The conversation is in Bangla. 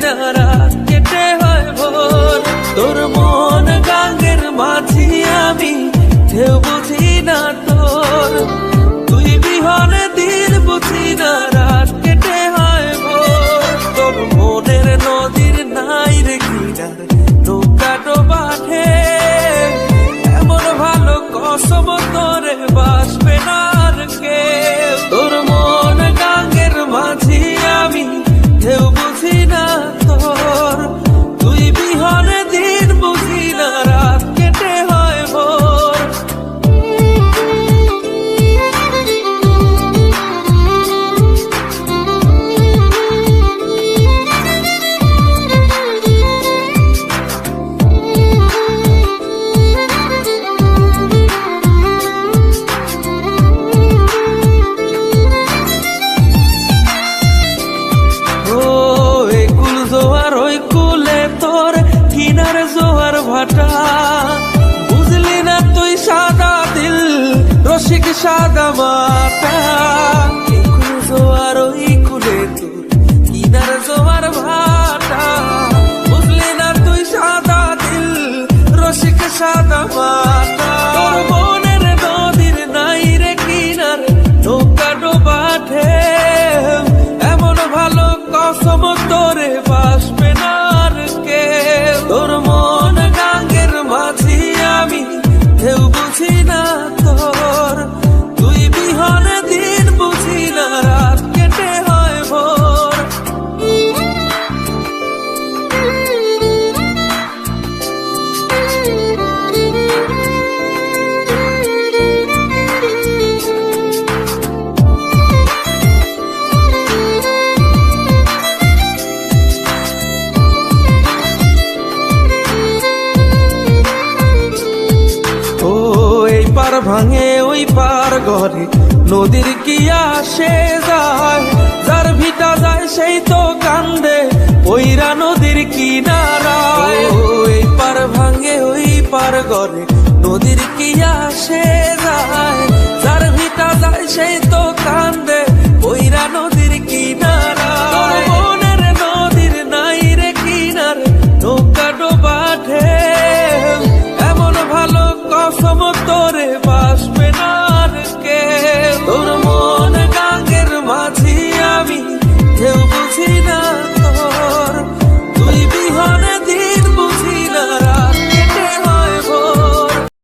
না রাত কেটে হয় ভোর। তোর মন গাঙ্গের মাঝি আমি, ঢেউ বুঝি না তোর। তুই বিহনে দিন বুঝি না রাত কেটে হয় ভোর। তোর মনের নদীর নাই রে কিনার, নৌকা ডোবা ঢেউ। এমন ভালো কসম তোরে বাসবে না আর কেউ। তোর মন গাঙ্গের মাঝি আমি, ঢেউ বুঝি না তোর। তুই বিহনে দিন বুঝি না রাত কেটে হয় ভোর। কিনার জোয়ার ভাটা বুঝলি না তুই, সাদা দিল রসিক সাদা মাটা। কুল জোয়ার ওই কুলে তোর, কিনার জোয়ার ভাটা বুঝলি না তুই, সাদা দিল রসিক সাদা মাটা। তোর মনের নদীর নাই রে কিনার, নৌকা ডোবা ঢেউ। এমন ভালো কসম তোরে বাসবে না আর কেউ। তোর মন গাঙ্গের মাঝি আমি, ঢেউ বুঝি না তোর। তুই বিহনে দিন বুঝি না রাত কেটে হয় ভোর। পার ভাঙে ওই পার ঘরে, নদীর কি আসে যায়। যার ভিটা যায় সেই তো কান্দে, ওইরা নদীর কিনারায়। ওই পার ভাঙে ওই পার ঘরে, নদীর কি আসে যায়। যার ভিটা যায় সেই